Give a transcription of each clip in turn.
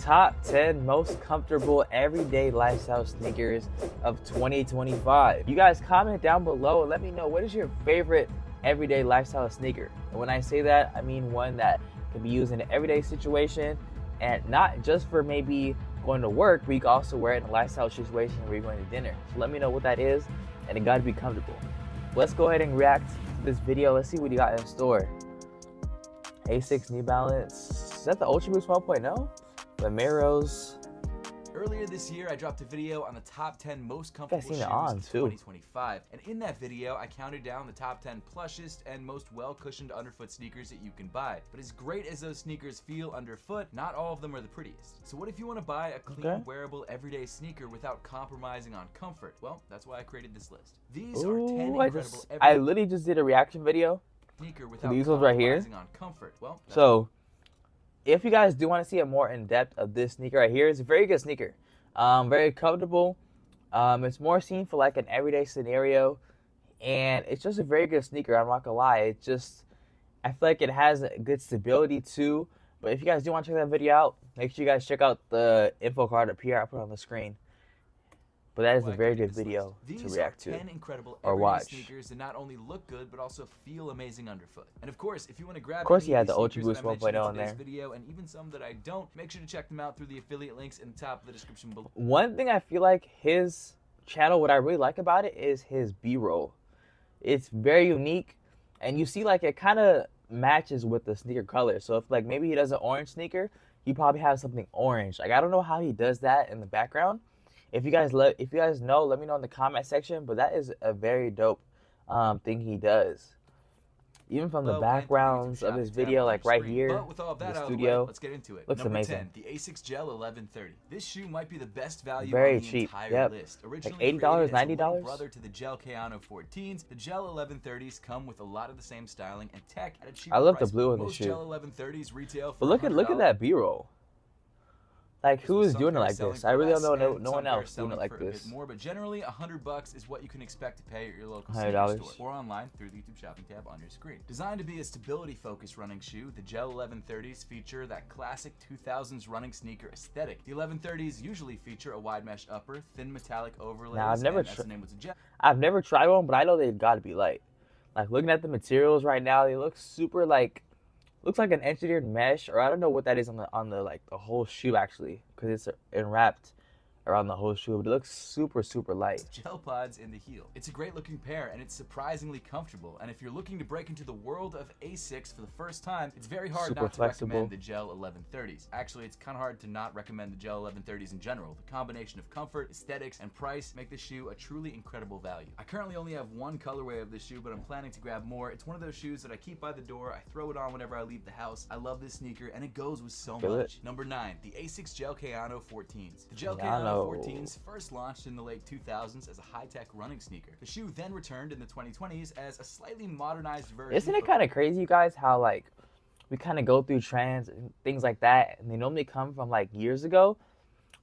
Top 10 most comfortable everyday lifestyle sneakers of 2025. You guys comment down below and let me know what is your favorite everyday lifestyle sneaker. And when I say that, I mean one that can be used in an everyday situation and not just for maybe going to work, but you can also wear it in a lifestyle situation where you're going to dinner. So let me know what that is, and it gotta be comfortable. Let's go ahead and react to this video. Let's see what you got in store. AS6 New Balance. Is that the Ultra Boost 1.0? Vomeros. Earlier this year, I dropped a video on the top 10 most comfortable shoes on, of too. 2025. And in that video, I counted down the top 10 plushest and most well-cushioned underfoot sneakers that you can buy. But as great as those sneakers feel underfoot, not all of them are the prettiest. So what if you want to buy a clean, wearable, everyday sneaker without compromising on comfort? Well, that's why I created this list. These are 10 incredible I literally just did a reaction video sneaker without these ones right here. On comfort. Well, so if you guys do want to see a more in-depth of this sneaker right here, it's a very good sneaker. Very comfortable. It's more seen for like an everyday scenario, and it's just a very good sneaker. I'm not gonna lie. It just, I feel like it has a good stability too. But if you guys do want to check that video out, make sure you guys check out the info card up here. I put on the screen. But that is a very good video to react to or watch. Sneakers that not only look good but also feel amazing underfoot. And of course, if you want to grab, of course, he had the Ultra Boost 1.0 in there. Video, and even some that I don't, make sure to check them out through the affiliate links in the top of the description below. One thing I feel like his channel, what I really like about it is his B-roll. It's very unique, and you see like it kind of matches with the sneaker color. So if like maybe he does an orange sneaker, he probably has something orange. Like I don't know how he does that in the background. If you guys know, let me know in the comment section. But that is a very dope thing he does. Even from the backgrounds of his video, like right here, but with all that the studio, let's get into it. Looks Number amazing. 10, the AS6 Gel 1130. This shoe might be the best value very on the cheap. entire list. Originally like $80, $90. Brother to the Gel Kayano 14s, the Gel 1130s come with a lot of the same styling and tech at a cheaper price. I love the blue on the Most shoe. Gel 1130s retail for but look at that B-roll. Like, who is doing it like this? I really don't know no one else doing it like this. More, but generally, $100 is what you can expect to pay at your local $100 store or online through the YouTube shopping tab on your screen. Designed to be a stability-focused running shoe, the Gel 1130s feature that classic 2000s running sneaker aesthetic. The 1130s usually feature a wide mesh upper, thin metallic overlays. Now, I've never tried one, but I know they've got to be light. Like, looking at the materials right now, they look super like. Looks like an engineered mesh, or I don't know what that is on the like the whole shoe actually, because it's enwrapped around the whole shoe, but it looks super light. Gel pods in the heel. It's a great looking pair, and it's surprisingly comfortable. And if you're looking to break into the world of AS6 for the first time, it's very hard not to recommend the Gel 1130s. Actually, it's kind of hard to not recommend the Gel 1130s in general. The combination of comfort, aesthetics, and price make this shoe a truly incredible value. I currently only have one colorway of this shoe, but I'm planning to grab more. It's one of those shoes that I keep by the door. I throw it on whenever I leave the house. I love this sneaker, and it goes with so much. Number 9, the AS6 Gel Kayano 14s. The Gel Kayano 14s first launched in the late 2000s as a high-tech running sneaker. The shoe then returned in the 2020s as a slightly modernized version. Isn't it kind of crazy, you guys, how like we kind of go through trends and things like that, and they normally come from like years ago?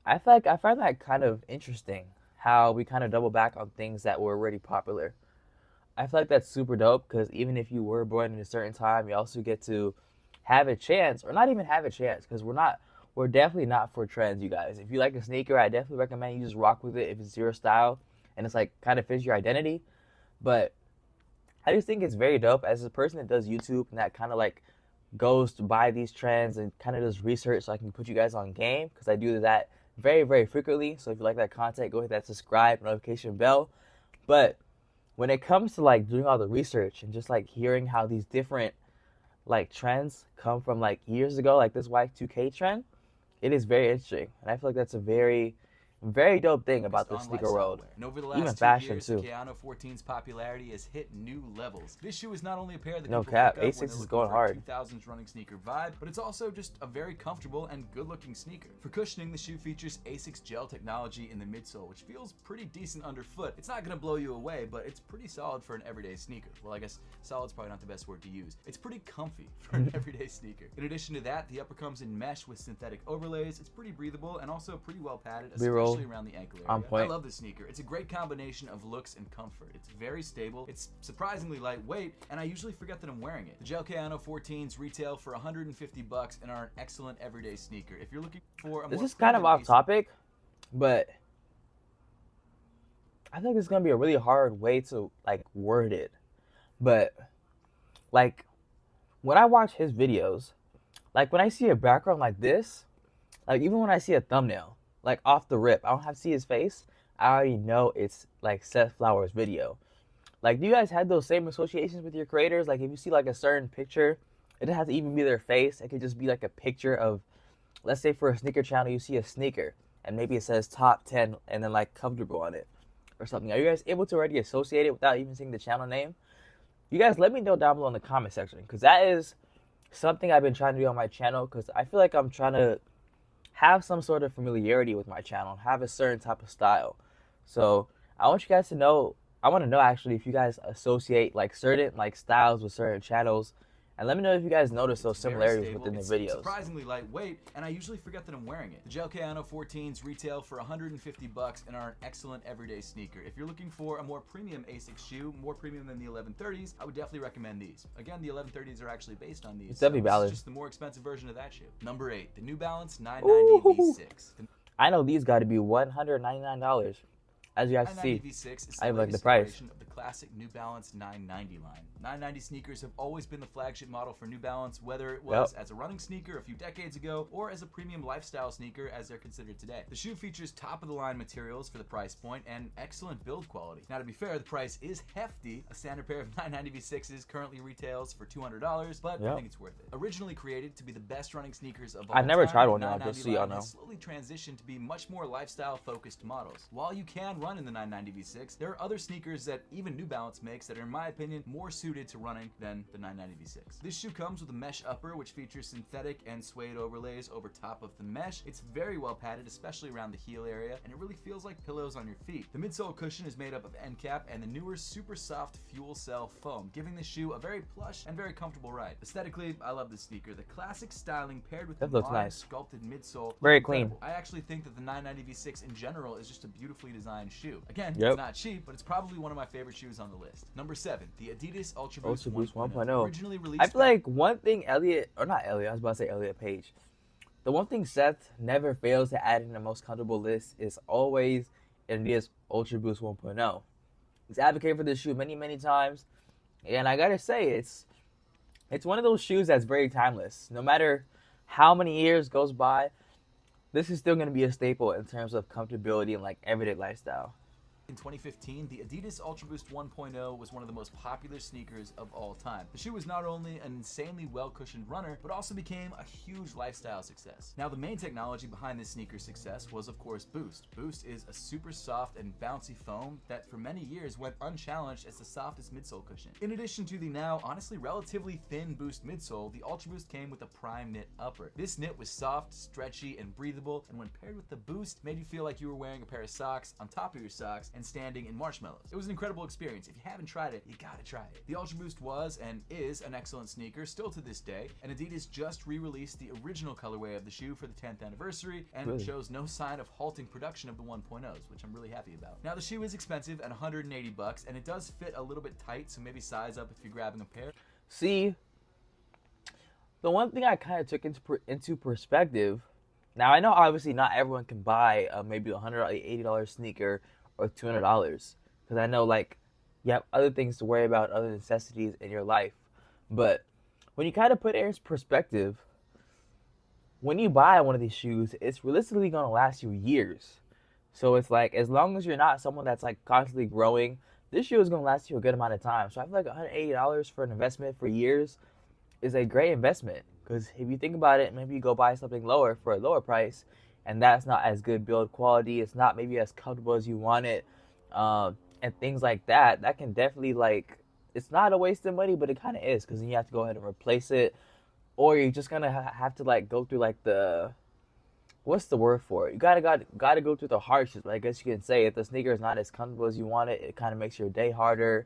I find that kind of interesting, how we kind of double back on things that were already popular. I feel like that's super dope, because even if you were born in a certain time, you also get to have a chance, or not even have a chance, because we're definitely not for trends, you guys. If you like a sneaker, I definitely recommend you just rock with it if it's your style and it's like kind of fits your identity. But I just think it's very dope as a person that does YouTube and that kind of like goes to buy these trends and kind of does research so I can put you guys on game, because I do that very frequently. So if you like that content, go hit that subscribe notification bell. But when it comes to like doing all the research and just like hearing how these different like trends come from like years ago, like this Y2K trend, it is very interesting, and I feel like that's a very dope thing about the sneaker world. And over the last even fashion years, too. Kayano 14's popularity has hit new levels. This shoe is not only a pair that no people cap, pick up AS6 when they're is looking going for hard. a 2000s running sneaker vibe, but it's also just a very comfortable and good-looking sneaker. For cushioning, the shoe features AS6 Gel technology in the midsole, which feels pretty decent underfoot. It's not going to blow you away, but it's pretty solid for an everyday sneaker. Well, I guess solid's probably not the best word to use. It's pretty comfy for an everyday sneaker. In addition to that, the upper comes in mesh with synthetic overlays. It's pretty breathable and also pretty well padded, especially control, especially around the ankle area. on point. I love this sneaker. It's a great combination of looks and comfort. It's very stable, it's surprisingly lightweight, and I usually forget that I'm wearing it. The Gel Kayano 14s retail for $150 and are an excellent everyday sneaker. If you're looking for a This more is kind of premium off topic, but I think it's gonna be a really hard way to like word it. But like when I watch his videos, like when I see a background like this, like even when I see a thumbnail, like off the rip, I don't have to see his face. I already know it's like Seth Flowers' video. Like, do you guys have those same associations with your creators? Like, if you see like a certain picture, it doesn't have to even be their face. It could just be like a picture of, let's say for a sneaker channel, you see a sneaker and maybe it says top 10 and then like comfortable on it or something. Are you guys able to already associate it without even seeing the channel name? You guys let me know down below in the comment section, because that is something I've been trying to do on my channel, because I feel like I'm trying to have some sort of familiarity with my channel, have a certain type of style. So I want you guys to know, I want to know actually if you guys associate like certain like styles with certain channels, and let me know if you guys notice those similarities within the videos. Surprisingly lightweight, and I usually forget that I'm wearing it. The Gel Kayano 14s retail for $150 and are an excellent everyday sneaker. If you're looking for a more premium AS6 shoe, more premium than the 1130s, I would definitely recommend these. Again, the 1130s are actually based on these. It's definitely valid. It's just the more expensive version of that shoe. Number 8, the New Balance 990 V6. I know these got to be $199. As you guys see, V6 I have like the price. Of the classic New Balance 990 line. 990 sneakers have always been the flagship model for New Balance, whether it was as a running sneaker a few decades ago or as a premium lifestyle sneaker as they're considered today. The shoe features top-of-the-line materials for the price point and excellent build quality. Now, to be fair, the price is hefty. A standard pair of 990 V6s currently retails for $200, but I think it's worth it. Originally created to be the best running sneakers of all time, I've never tried one, now, just so y'all know. Slowly transitioned to be much more lifestyle-focused models. While you can run in the 990 V6, there are other sneakers that even New Balance makes that are, in my opinion, more suited to running than the 990 V6. This shoe comes with a mesh upper, which features synthetic and suede overlays over top of the mesh. It's very well padded, especially around the heel area, and it really feels like pillows on your feet. The midsole cushion is made up of end cap and the newer super soft fuel cell foam, giving the shoe a very plush and very comfortable ride. Aesthetically, I love this sneaker. The classic styling paired with the modern sculpted midsole. Very clean. I actually think that the 990 V6 in general is just a beautifully designed shoe. Again, it's not cheap, but it's probably one of my favorite shoes on the list. Number 7, the Adidas Ultra Boost 1.0. Originally released. I feel like one thing I was about to say Elliot Page. The one thing Seth never fails to add in the most comfortable list is always Adidas Ultra Boost 1.0. He's advocated for this shoe many, many times, and I gotta say it's one of those shoes that's very timeless. No matter how many years goes by, this is still gonna be a staple in terms of comfortability and like everyday lifestyle. In 2015, the Adidas Ultra Boost 1.0 was one of the most popular sneakers of all time. The shoe was not only an insanely well-cushioned runner, but also became a huge lifestyle success. Now, the main technology behind this sneaker's success was, of course, Boost. Boost is a super soft and bouncy foam that for many years went unchallenged as the softest midsole cushion. In addition to the now, honestly, relatively thin Boost midsole, the Ultra Boost came with a prime knit upper. This knit was soft, stretchy, and breathable, and when paired with the Boost, made you feel like you were wearing a pair of socks on top of your socks and standing in marshmallows. It was an incredible experience. If you haven't tried it, you gotta try it. The Ultra Boost was and is an excellent sneaker still to this day, and Adidas just re-released the original colorway of the shoe for the 10th anniversary and shows no sign of halting production of the 1.0s, which I'm really happy about. Now, the shoe is expensive at $180, and it does fit a little bit tight, so maybe size up if you're grabbing a pair. See, the one thing I kind of took into perspective, now I know obviously not everyone can buy maybe a $180 sneaker or $200, because I know like you have other things to worry about, other necessities in your life. But when you kind of put it in perspective, when you buy one of these shoes, it's realistically going to last you years. So it's like, as long as you're not someone that's like constantly growing, this shoe is going to last you a good amount of time. So I feel like $180 for an investment for years is a great investment, because if you think about it, maybe you go buy something lower for a lower price, and that's not as good build quality, it's not maybe as comfortable as you want it, and things like that. That can definitely, like, it's not a waste of money, but it kind of is, because then you have to go ahead and replace it, or you're just gonna have to like go through like the, what's the word for it? You gotta go through the hardships. I guess you can say if the sneaker is not as comfortable as you want it, it kind of makes your day harder,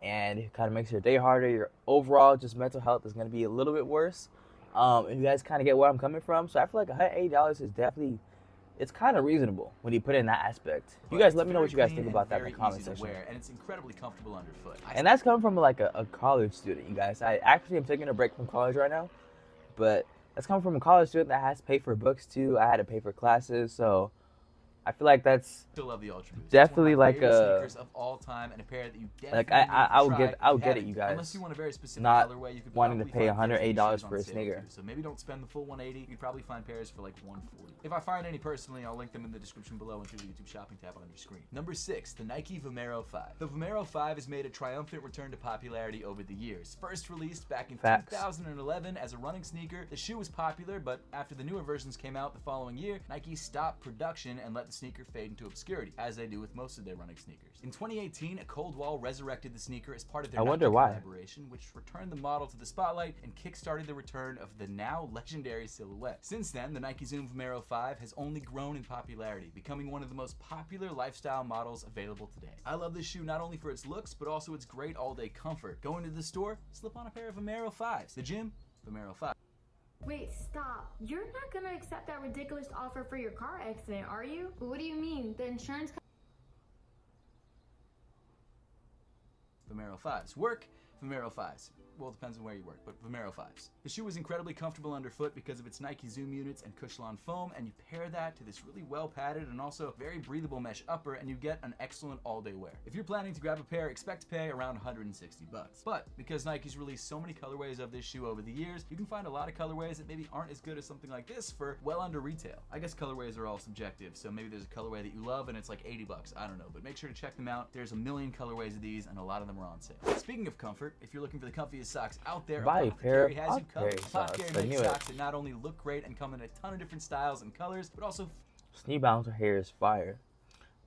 and it kind of makes your day harder. Your overall just mental health is gonna be a little bit worse. And you guys kind of get where I'm coming from. So I feel like $180 is definitely it's kind of reasonable when you put it in that aspect. You guys let me know what you guys think about that in the comment section. And it's incredibly comfortable underfoot. And that's coming from like a college student, you guys. I actually am taking a break from college right now, but that's coming from a college student that has to pay for books too. I had to pay for classes, so I feel like that's still love the Ultra Boost. Definitely like a sneakers of all time, and a pair that you definitely like I'll get it, you guys. Unless you want a very specific not colorway, you could wanting to pay $108 for a sneaker. So maybe don't spend the full $180. You'd probably find pairs for like $140. If I find any personally, I'll link them in the description below and through the YouTube shopping tab on your screen. Number 6, the Nike Vomero 5. The Vomero 5 has made a triumphant return to popularity over the years. First released back in 2011 as a running sneaker, the shoe was popular, but after the newer versions came out the following year, Nike stopped production and let the sneaker fade into obscurity, as they do with most of their running sneakers. In 2018, Cold Wall resurrected the sneaker as part of their Nike collaboration, which returned the model to the spotlight and kickstarted the return of the now legendary silhouette. Since then, the Nike Zoom Vomero 5 has only grown in popularity, becoming one of the most popular lifestyle models available today. I love this shoe not only for its looks, but also its great all-day comfort. Going to the store, slip on a pair of Vomero 5s. The gym, Vomero 5. Wait, stop. You're not gonna accept that ridiculous offer for your car accident, are you? What do you mean? The insurance Vomero 5s. Work, Vomero 5s. Well, it depends on where you work, but Vomero 5s. The shoe is incredibly comfortable underfoot because of its Nike Zoom units and Cushlon foam, and you pair that to this really well padded and also very breathable mesh upper, and you get an excellent all-day wear. If you're planning to grab a pair, expect to pay around 160 bucks. But because Nike's released so many colorways of this shoe over the years, you can find a lot of colorways that maybe aren't as good as something like this for well under retail. I guess colorways are all subjective, so maybe there's a colorway that you love and it's like 80 bucks. I don't know, but make sure to check them out. There's a million colorways of these, and a lot of them are on sale. Speaking of comfort, if you're looking for the comfiest socks out there, buy a pair of Apothecary socks. makes socks that not only look great and come in a ton of different styles and colors, but also Sneak Bouncer hair is fire.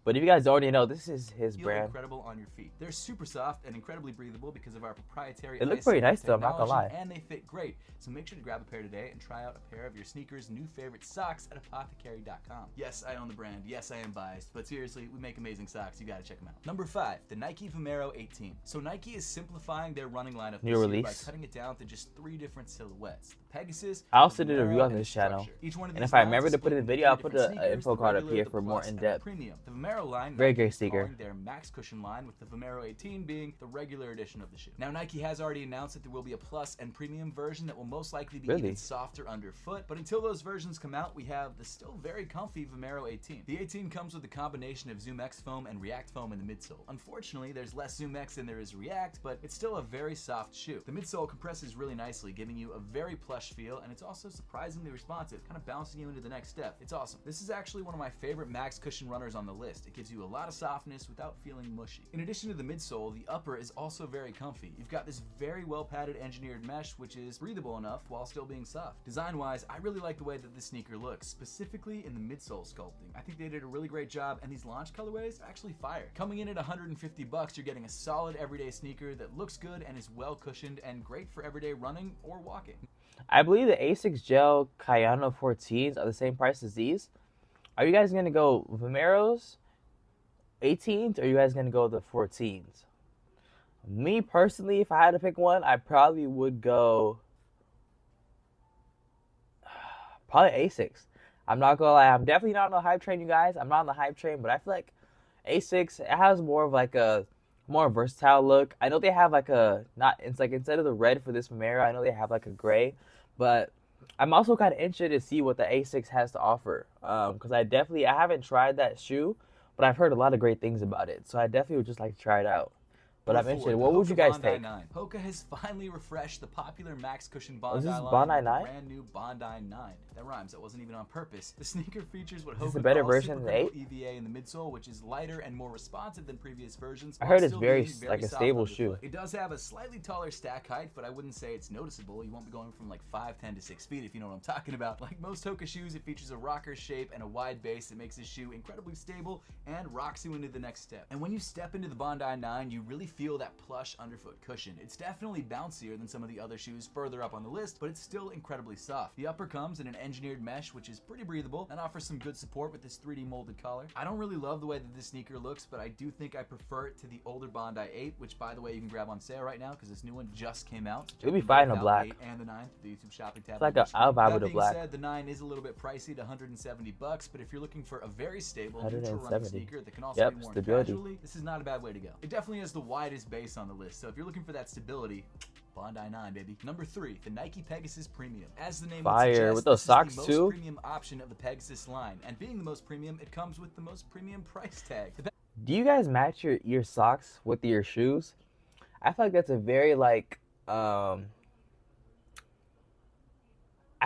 But if you guys already know, this is his brand. Incredible on your feet. They're super soft and incredibly breathable because of our proprietary. They look pretty nice though, I'm not gonna lie. And they fit great. So make sure to grab a pair today and try out a pair of your sneakers' new favorite socks at apothecary.com. Yes, I own the brand. Yes, I am biased. But seriously, we make amazing socks. You gotta check them out. Number 5, the Nike Vomero 18. So Nike is simplifying their running lineup this year by cutting it down to just 3 different silhouettes. The Pegasus. I also did a review on this channel. And if I remember to put in the video, I'll put an info card up here for more in-depth. The Vomero line, very great sneaker. Their max cushion line, with the Vomero 18 being the regular edition of the shoe. Now Nike has already announced that there will be a plus and premium version that will most likely be even softer underfoot, but until those versions come out, we have the still very comfy Vomero 18. The 18 comes with a combination of Zoom X foam and React foam in the midsole. Unfortunately, there's less Zoom X than there is React, but it's still a very soft shoe. The midsole compresses really nicely, giving you a very plush feel, and it's also surprisingly responsive, kind of bouncing you into the next step. It's awesome. This is actually one of my favorite max cushion runners on the list. It gives you a lot of softness without feeling mushy. In addition to the midsole, the upper is also very comfy. You've got this very well padded engineered mesh, which is breathable enough while still being soft. Design-wise, I really like the way that this sneaker looks, specifically in the midsole sculpting. I think they did a really great job, and these launch colorways are actually fire. Coming in at 150 bucks, you're getting a solid everyday sneaker that looks good and is well cushioned and great for everyday running or walking. I believe the AS6 Gel Cayano 14s are the same price as these. Are you guys going to go Vomeros 18s, or are you guys going to go the 14s? Me personally, if I had to pick one, I probably would go probably AS6. I'm not going to lie. I'm definitely not on the hype train, you guys. I'm not on the hype train, but I feel like AS6, it has more of like a more versatile look. I know they have like a, not, it's like instead of the red for this Vomero, I know they have like a gray, but I'm also kind of interested to see what the AS6 has to offer. Because I haven't tried that shoe, but I've heard a lot of great things about it. So I definitely would just like to try it out. But I'm interested. What would you guys take? HOKA has finally refreshed the popular max cushion Bondi line with the brand new Bondi 9. That rhymes. That wasn't even on purpose. The sneaker features what HOKA calls better version than 8? EVA in the midsole, which is lighter and more responsive than previous versions. I heard it's very like a stable shoe. It does have a slightly taller stack height, but I wouldn't say it's noticeable. You won't be going from like 5'10" to 6 feet if you know what I'm talking about. Like most HOKA shoes, it features a rocker shape and a wide base that makes this shoe incredibly stable and rocks you into the next step. And when you step into the Bondi 9, you really feel that plush underfoot cushion. It's definitely bouncier than some of the other shoes further up on the list, but it's still incredibly soft. The upper comes in an engineered mesh, which is pretty breathable and offers some good support with this 3D molded collar. I don't really love the way that this sneaker looks, but I do think I prefer it to the older Bondi 8, which by the way you can grab on sale right now because this new one just came out. So it'll be fine in black. The 8 and the 9, the YouTube shopping tab. It's like I'll vibe with the black. That being said, the 9 is a little bit pricey at $170, but if you're looking for a very stable neutral running sneaker that can also be worn casually, this is not a bad way to go. It definitely has the widest base on the list, so if you're looking for that stability, Bondi 9, baby. Number 3, the Nike Pegasus Premium. As the name would suggest, with those socks this is the most premium option of the Pegasus line, and being the most premium, it comes with the most premium price tag. Do you guys match your socks with your shoes? I feel like that's a very like I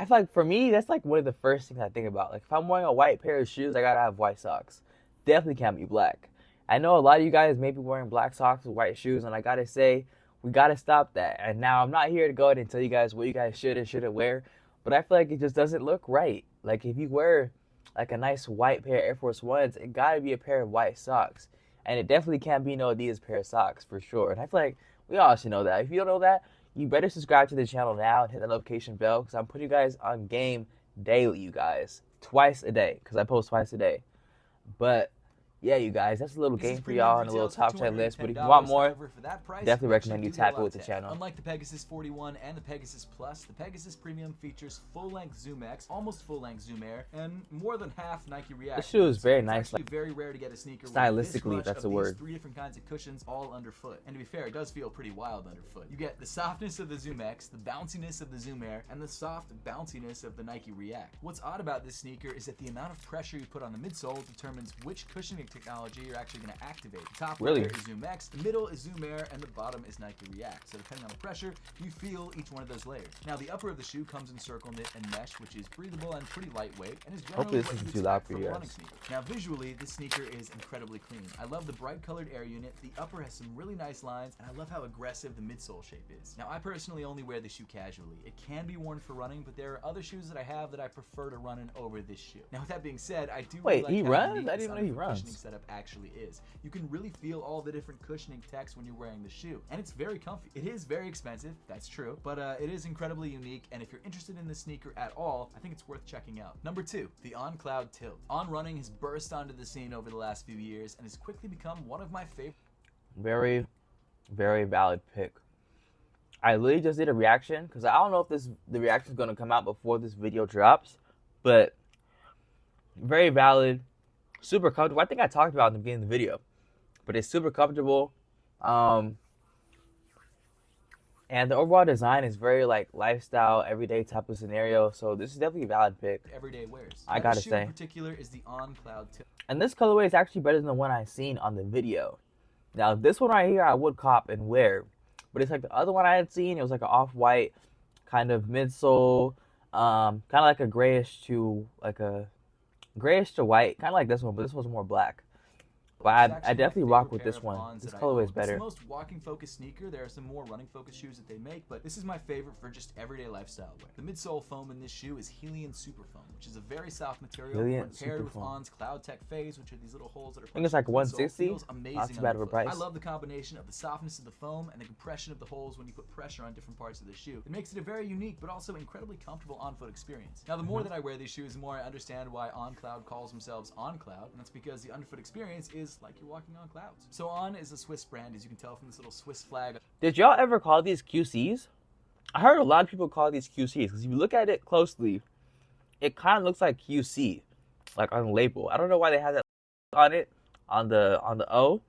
feel like for me that's like one of the first things I think about. Like if I'm wearing a white pair of shoes, I gotta have white socks. Definitely can't be black. I know a lot of you guys may be wearing black socks with white shoes, and I gotta say, we gotta stop that. And now I'm not here to go ahead and tell you guys what you guys should and shouldn't wear, but I feel like it just doesn't look right. Like if you wear like a nice white pair of Air Force Ones, it gotta be a pair of white socks. And it definitely can't be no Adidas pair of socks for sure. And I feel like we all should know that. If you don't know that, you better subscribe to the channel now and hit the notification bell because I'm putting you guys on game daily, you guys. Twice a day because I post twice a day. But yeah, you guys, that's a little game for y'all and a little top 10 list. But if you want more, definitely recommend you tap it with the channel. Unlike the Pegasus 41 and the Pegasus Plus, the Pegasus Premium features full-length Zoom X, almost full-length Zoom Air, and more than half Nike React. This shoe is very nice. It's actually very rare to get a sneaker stylistically, that's a word. 3 different kinds of cushions all underfoot. And to be fair, it does feel pretty wild underfoot. You get the softness of the Zoom X, the bounciness of the Zoom Air, and the soft bounciness of the Nike React. What's odd about this sneaker is that the amount of pressure you put on the midsole determines which cushioning technology you're actually going to activate. The top layer is Zoom X, the middle is Zoom Air, and the bottom is Nike React. So depending on the pressure, you feel each one of those layers. Now the upper of the shoe comes in circle knit and mesh, which is breathable and pretty lightweight, and is generally what you expect from a running sneaker. Now visually, this sneaker is incredibly clean. I love the bright colored air unit, the upper has some really nice lines, and I love how aggressive the midsole shape is. Now I personally only wear the shoe casually. It can be worn for running, but there are other shoes that I have that I prefer to run in over this shoe. Now with that being said, I do Wait, really like he how runs? unique I didn't know he runs. Cushioning setup actually is. You can really feel all the different cushioning techs when you're wearing the shoe, and it's very comfy. It is very expensive, that's true, but it is incredibly unique, and if you're interested in this sneaker at all, I think it's worth checking out. Number 2, the Encloud Tilt. On Running has burst onto the scene over the last few years and has quickly become one of my favorite. Very, very valid pick. I literally just did a reaction because I don't know if the reaction is going to come out before this video drops, but very valid, super comfortable. I think I talked about it in the beginning of the video, but it's super comfortable. And the overall design is very like lifestyle, everyday type of scenario. So this is definitely a valid pick. Everyday wears. I gotta say. say. In particular is the Encloud Tilt. And this colorway is actually better than the one I seen on the video. Now this one right here I would cop and wear, but it's like the other one I had seen. It was like an off-white kind of midsole, kind of like a grayish to white, kind of like this one, but this one's more black. But I definitely rock with this one. This colorway is better. It's the most walking focused sneaker. There are some more running focused shoes that they make, but this is my favorite for just everyday lifestyle wear. The midsole foam in this shoe is Helium Super Foam, which is a very soft material when paired with On's Cloud Tech Phase, which are these little holes that are. I think it's like 160. Not too bad of a price. I love the combination of the softness of the foam and the compression of the holes when you put pressure on different parts of the shoe. It makes it a very unique but also incredibly comfortable on-foot experience. Now, the more that I wear these shoes, the more I understand why Encloud calls themselves Encloud, and that's because the underfoot experience is like you're walking on clouds. So On is a Swiss brand, as you can tell from this little Swiss flag. Did y'all ever call these QCs? I heard a lot of people call these QCs because if you look at it closely, it kind of looks like QC, like on the label. I don't know why they have that on it, on the O,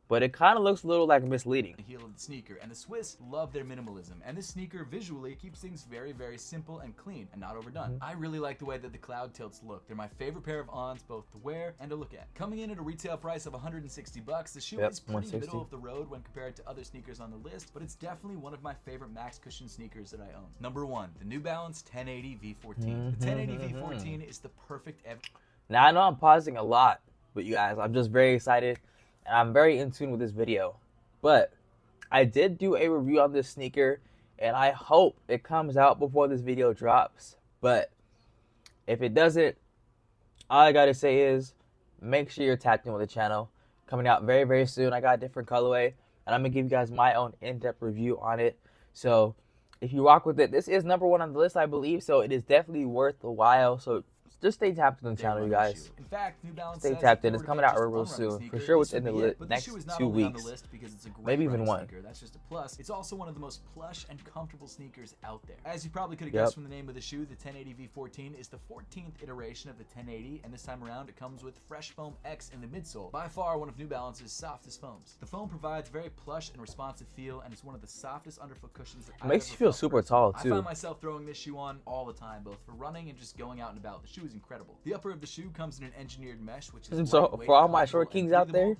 but it kind of looks a little like misleading. The heel of the sneaker, and the Swiss love their minimalism, and this sneaker visually keeps things very, very simple and clean and not overdone. I really like the way that the Cloud Tilts look. They're my favorite pair of Ons, both to wear and to look at. Coming in at a retail price of $160, the shoe is pretty middle of the road when compared to other sneakers on the list, but it's definitely one of my favorite max cushion sneakers that I own. Number 1, the New Balance 1080 V14. The 1080 V14 is the perfect. Now I know I'm pausing a lot, but you guys, I'm just very excited. And I'm very in tune with this video, but I did do a review on this sneaker, and I hope it comes out before this video drops. But if it doesn't, all I gotta say is make sure you're tapped in with the channel. Coming out very, very soon. I got a different colorway. and I'm gonna give you guys my own in-depth review on it. So if you rock with it, this is #1 on the list, I believe, so it is definitely worth a while. So just stay tapped in the channel, you guys. In fact, New Balance stay tapped in. It's coming out real soon, for sure, within the next 2 weeks, maybe even 1. That's just a plus. It's also one of the most plush and comfortable sneakers out there. As you probably could have guessed from the name of the shoe, the 1080 V14 is the 14th iteration of the 1080, and this time around it comes with Fresh Foam X in the midsole, by far one of New Balance's softest foams. The foam provides very plush and responsive feel, and it's one of the softest underfoot cushions that I've ever makes you feel super tall too. I find myself throwing this shoe on all the time, both for running and just going out and about. The shoe is incredible. The upper of the shoe comes in an engineered mesh, which is so for all my short kings out there,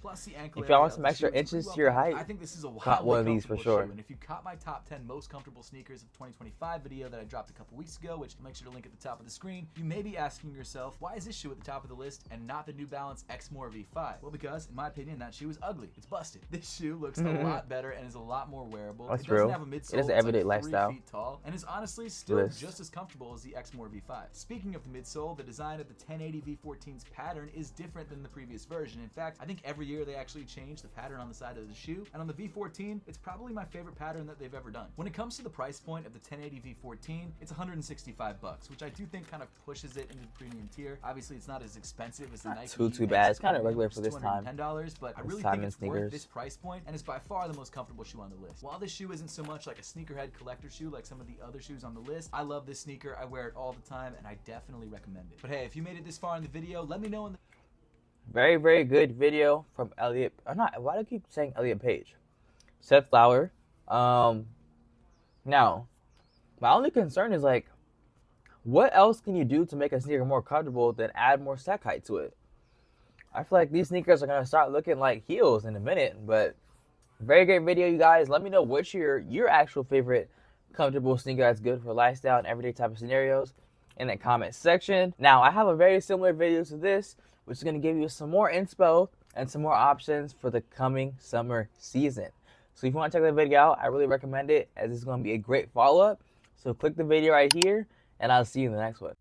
if y'all want some extra inches to your height, I think this is a got one of these for sure. And if you caught my top 10 most comfortable sneakers of 2025 video that I dropped a couple weeks ago, which I'll make sure to link at the top of the screen, you may be asking yourself, why is this shoe at the top of the list and not the New Balance X-More V5? Well, because in my opinion, that shoe is ugly. It's busted. This shoe looks a lot better and is a lot more wearable. That's it doesn't true. have a midsole. It is an everyday like lifestyle. 3 feet tall, and is honestly still just as comfortable as the X-More V5. Speaking of the midsole, the design of the 1080 V14's pattern is different than the previous version. In fact, I think every year they actually change the pattern on the side of the shoe, and on the V14, it's probably my favorite pattern that they've ever done. When it comes to the price point of the 1080 V14, it's $165, which I do think kind of pushes it into the premium tier. Obviously, it's not as expensive as the Nike. Too bad. It's kind of regular for this time. $210, but I really think it's worth this price point, and is by far the most comfortable shoe on the list. While this shoe isn't so much like a sneakerhead collector shoe like some of the other shoes on the list, I love this sneaker. I wear it all the time, and I definitely recommend it. But hey, if you made it this far in the video, let me know in the very, very good video from Elliot. Or not. Why do I keep saying Elliot Page? Seth Flower. Now, my only concern is like, what else can you do to make a sneaker more comfortable than add more stack height to it? I feel like these sneakers are gonna start looking like heels in a minute. But very great video, you guys. Let me know what's your actual favorite comfortable sneaker that's good for lifestyle and everyday type of scenarios in the comment section. Now, I have a very similar video to this, which is going to give you some more inspo and some more options for the coming summer season. So if you want to check that video out, I really recommend it, as it's going to be a great follow-up. So click the video right here, and I'll see you in the next one.